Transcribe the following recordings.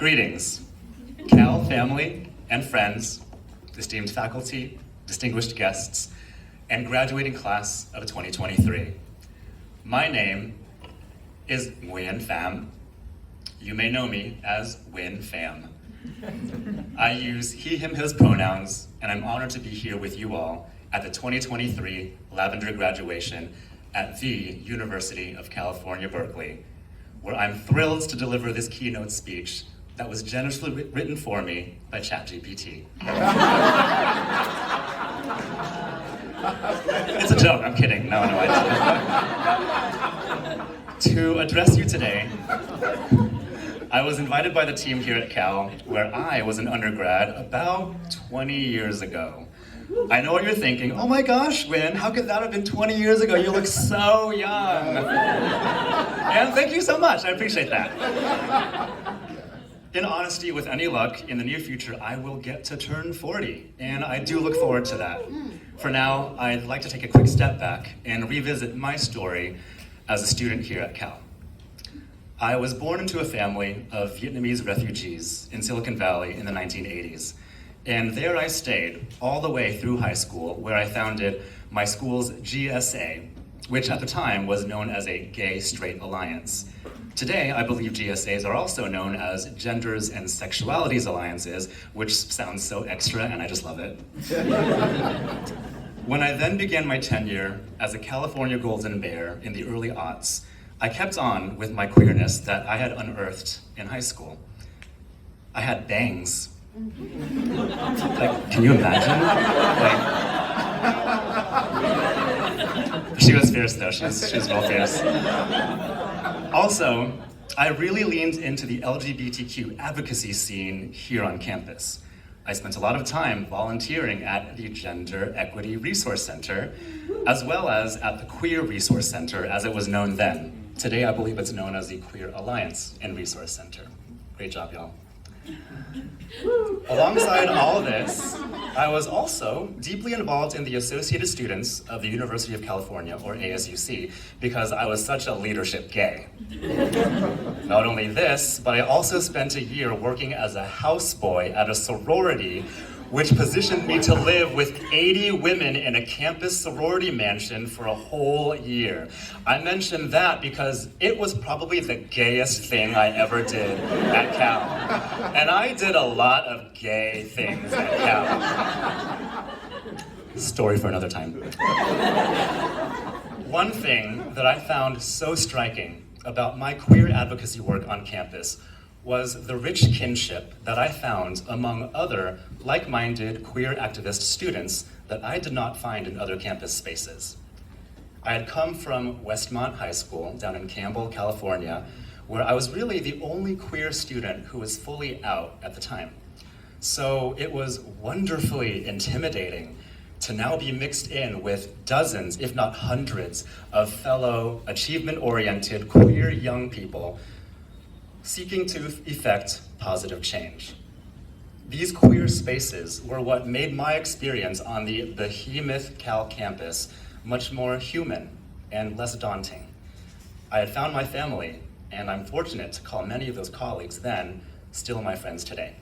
Greetings, Cal family and friends, esteemed faculty, distinguished guests, and graduating class of 2023. My name is Nguyen Pham. You may know me as Nguyen Pham. I use he, him, his pronouns, and I'm honored to be here with you all at the 2023 Lavender Graduation at the University of California, Berkeley, where I'm thrilled to deliver this keynote speech that was generously written for me by ChatGPT. It's a joke, I'm kidding. No, I didn't. To address you today, I was invited by the team here at Cal, where I was an undergrad about 20 years ago. I know what you're thinking. Oh my gosh, Nguyen, how could that have been 20 years ago? You look so young. And thank you so much, I appreciate that. In honesty, with any luck, in the near future, I will get to turn 40, and I do look forward to that. For now, I'd like to take a quick step back and revisit my story as a student here at Cal. I was born into a family of Vietnamese refugees in Silicon Valley in the 1980s. And there I stayed all the way through high school, where I founded my school's GSA, which at the time was known as a Gay-Straight Alliance. Today, I believe GSAs are also known as Genders and Sexualities Alliances, which sounds so extra, and I just love it. When I then began my tenure as a California Golden Bear in the early aughts, I kept on with my queerness that I had unearthed in high school. I had bangs. Like, can you imagine? Like, she was fierce though, she was real fierce. Also, I really leaned into the LGBTQ advocacy scene here on campus. I spent a lot of time volunteering at the Gender Equity Resource Center, as well as at the Queer Resource Center, as it was known then. Today, I believe it's known as the Queer Alliance and Resource Center. Great job, y'all. Alongside all of this, I was also deeply involved in the Associated Students of the University of California, or ASUC, because I was such a leadership gay. Not only this, but I also spent a year working as a houseboy at a sorority, which positioned me to live with 80 women in a campus sorority mansion for a whole year. I mention that because it was probably the gayest thing I ever did at Cal. And I did a lot of gay things at Cal. Story for another time. One thing that I found so striking about my queer advocacy work on campus was the rich kinship that I found among other like-minded queer activist students that I did not find in other campus spaces. I had come from Westmont High School down in Campbell, California, where I was really the only queer student who was fully out at the time. So it was wonderfully intimidating to now be mixed in with dozens, if not hundreds, of fellow achievement-oriented queer young people seeking to effect positive change. These queer spaces were what made my experience on the behemoth Cal campus much more human and less daunting. I had found my family, and I'm fortunate to call many of those colleagues then still my friends today.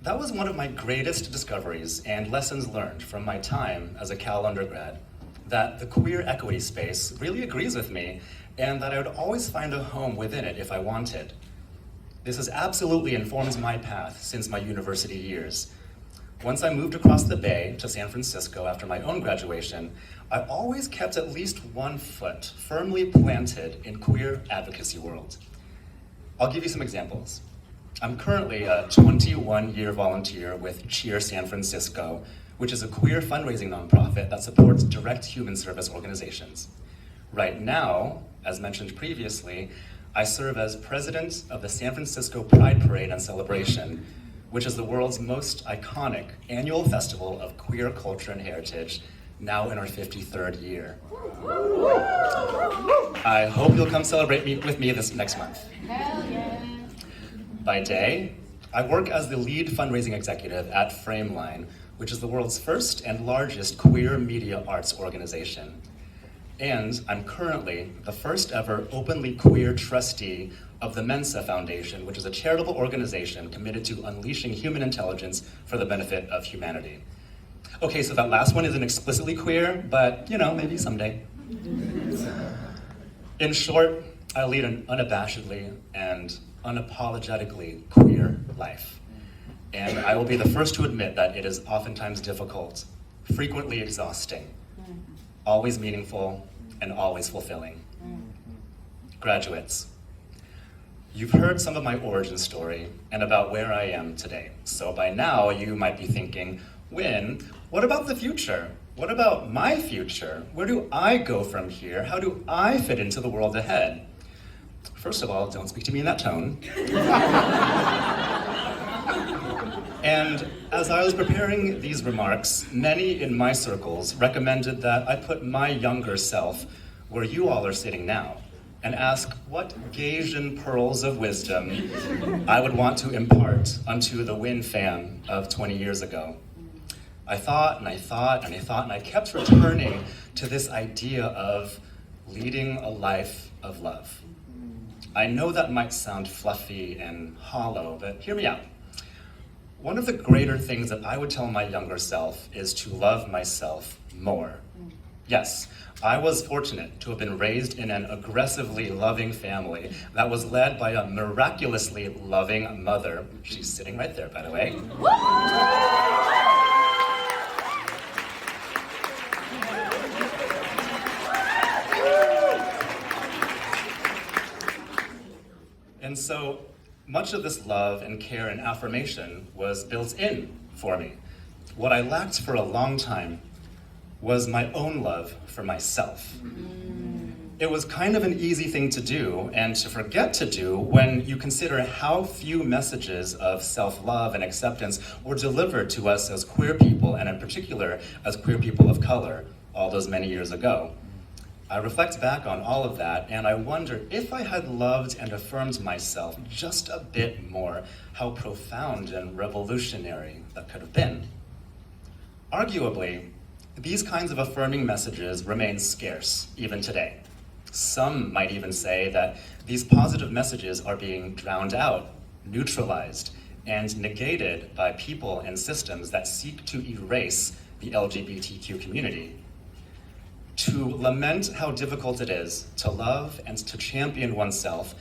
That was one of my greatest discoveries and lessons learned from my time as a Cal undergrad, that the queer equity space really agrees with me, and that I would always find a home within it if I wanted. This has absolutely informed my path since my university years. Once I moved across the bay to San Francisco after my own graduation, I always kept at least one foot firmly planted in queer advocacy world. I'll give you some examples. I'm currently a 21-year volunteer with Cheer San Francisco, which is a queer fundraising nonprofit that supports direct human service organizations. Right now, as mentioned previously, I serve as president of the San Francisco Pride Parade and Celebration, which is the world's most iconic annual festival of queer culture and heritage, now in our 53rd year. I hope you'll come celebrate with me this next month. Hell yeah. By day, I work as the lead fundraising executive at Frameline, which is the world's first and largest queer media arts organization. And I'm currently the first ever openly queer trustee of the Mensa Foundation, which is a charitable organization committed to unleashing human intelligence for the benefit of humanity. Okay, so that last one isn't explicitly queer, but maybe someday. In short, I lead an unabashedly and unapologetically queer life. And I will be the first to admit that it is oftentimes difficult, frequently exhausting, always meaningful, and always fulfilling. Graduates, you've heard some of my origin story and about where I am today. So by now you might be thinking, Nguyen, what about the future? What about my future? Where do I go from here? How do I fit into the world ahead? First of all, don't speak to me in that tone. And as I was preparing these remarks, many in my circles recommended that I put my younger self where you all are sitting now and ask what Gaysian pearls of wisdom I would want to impart unto the Nguyen Pham of 20 years ago. I thought and I thought and I thought, and I kept returning to this idea of leading a life of love. I know that might sound fluffy and hollow, but hear me out. One of the greater things that I would tell my younger self is to love myself more. Yes, I was fortunate to have been raised in an aggressively loving family that was led by a miraculously loving mother. She's sitting right there, by the way. And so much of this love and care and affirmation was built in for me. What I lacked for a long time was my own love for myself. It was kind of an easy thing to do and to forget to do when you consider how few messages of self-love and acceptance were delivered to us as queer people, and in particular as queer people of color, all those many years ago. I reflect back on all of that, and I wonder if I had loved and affirmed myself just a bit more, how profound and revolutionary that could have been. Arguably, these kinds of affirming messages remain scarce even today. Some might even say that these positive messages are being drowned out, neutralized, and negated by people and systems that seek to erase the LGBTQ community. To lament how difficult it is to love and to champion oneself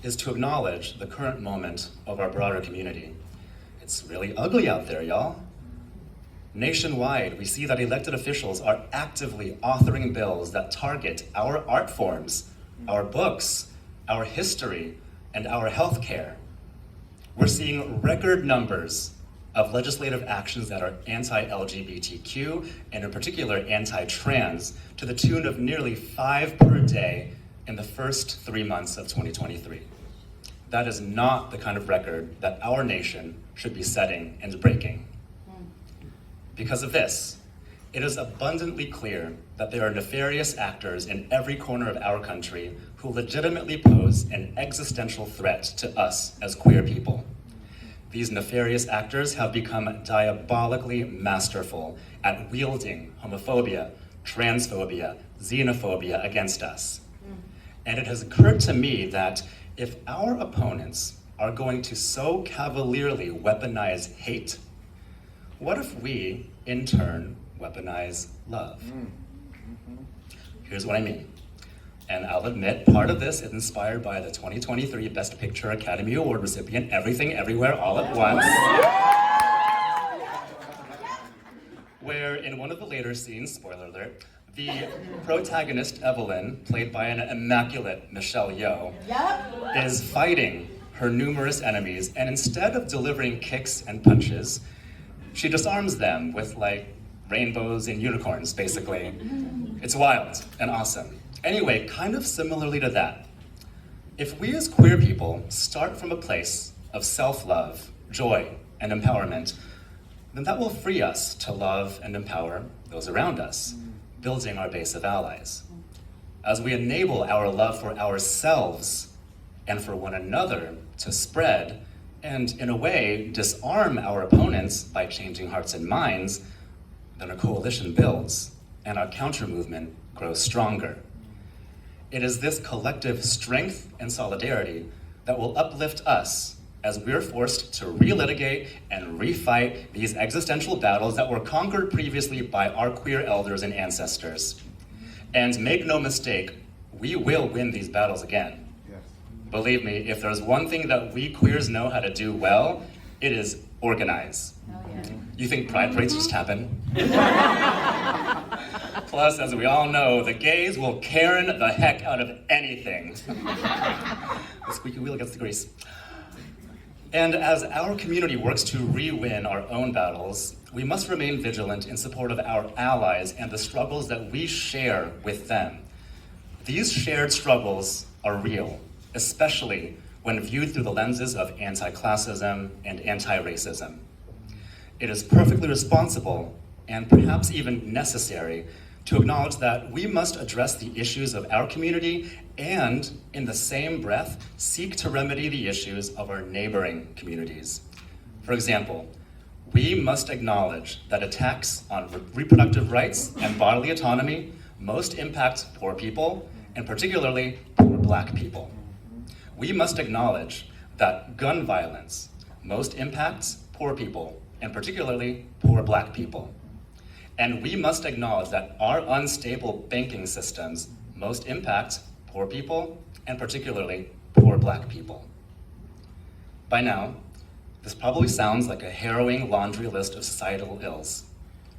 is to acknowledge the current moment of our broader community. It's really ugly out there, y'all. Nationwide, we see that elected officials are actively authoring bills that target our art forms, our books, our history, and our healthcare. We're seeing record numbers of legislative actions that are anti-LGBTQ, and in particular anti-trans, to the tune of nearly 5 per day in the first 3 months of 2023. That is not the kind of record that our nation should be setting and breaking. Because of this, it is abundantly clear that there are nefarious actors in every corner of our country who legitimately pose an existential threat to us as queer people. These nefarious actors have become diabolically masterful at wielding homophobia, transphobia, xenophobia against us. And it has occurred to me that if our opponents are going to so cavalierly weaponize hate, what if we, in turn, weaponize love? Here's what I mean. And I'll admit, part of this is inspired by the 2023 Best Picture Academy Award recipient, Everything, Everywhere, All at Once, where in one of the later scenes, spoiler alert, the protagonist, Evelyn, played by an immaculate Michelle Yeoh, is fighting her numerous enemies, and instead of delivering kicks and punches, she disarms them with rainbows and unicorns, basically. It's wild and awesome. Anyway, kind of similarly to that, if we as queer people start from a place of self-love, joy, and empowerment, then that will free us to love and empower those around us, building our base of allies. As we enable our love for ourselves and for one another to spread, and in a way, disarm our opponents by changing hearts and minds, then a coalition builds, and our counter-movement grows stronger. It is this collective strength and solidarity that will uplift us as we're forced to relitigate and refight these existential battles that were conquered previously by our queer elders and ancestors. And make no mistake, we will win these battles again. Yes. Believe me, if there's one thing that we queers know how to do well, it is organize. Oh, yeah. You think pride parades just happen? Plus, as we all know, the gays will Karen the heck out of anything. The squeaky wheel gets the grease. And as our community works to re-win our own battles, we must remain vigilant in support of our allies and the struggles that we share with them. These shared struggles are real, especially when viewed through the lenses of anti-classism and anti-racism. It is perfectly responsible and perhaps even necessary to acknowledge that we must address the issues of our community and, in the same breath, seek to remedy the issues of our neighboring communities. For example, we must acknowledge that attacks on reproductive rights and bodily autonomy most impact poor people, and particularly poor Black people. We must acknowledge that gun violence most impacts poor people, and particularly poor Black people. And we must acknowledge that our unstable banking systems most impact poor people, and particularly poor Black people. By now, this probably sounds like a harrowing laundry list of societal ills,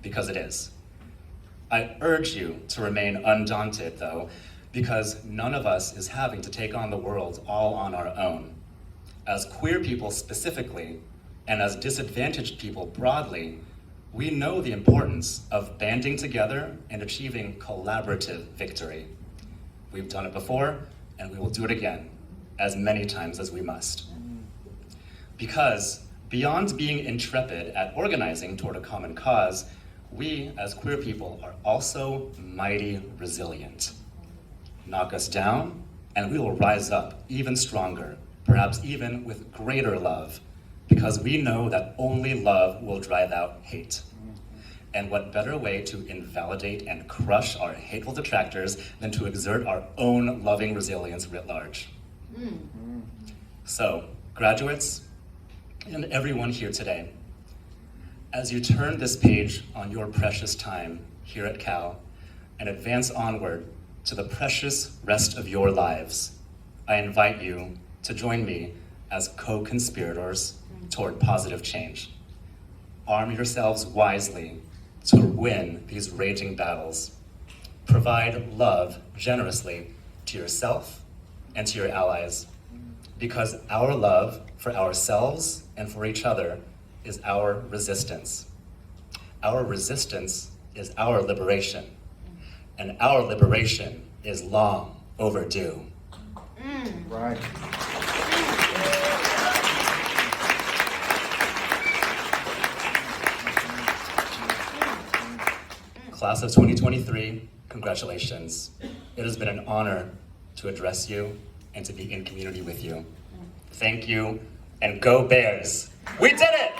because it is. I urge you to remain undaunted, though, because none of us is having to take on the world all on our own. As queer people specifically, and as disadvantaged people broadly, we know the importance of banding together and achieving collaborative victory. We've done it before, and we will do it again, as many times as we must. Because beyond being intrepid at organizing toward a common cause, we as queer people are also mighty resilient. Knock us down, and we will rise up even stronger, perhaps even with greater love, because we know that only love will drive out hate. And what better way to invalidate and crush our hateful detractors than to exert our own loving resilience writ large? So, graduates, and everyone here today, as you turn this page on your precious time here at Cal and advance onward to the precious rest of your lives, I invite you to join me as co-conspirators toward positive change. Arm yourselves wisely to win these raging battles. Provide love generously to yourself and to your allies, because our love for ourselves and for each other is our resistance. Our resistance is our liberation, and our liberation is long overdue. Right. Class of 2023, congratulations. It has been an honor to address you and to be in community with you. Thank you, and go Bears. We did it!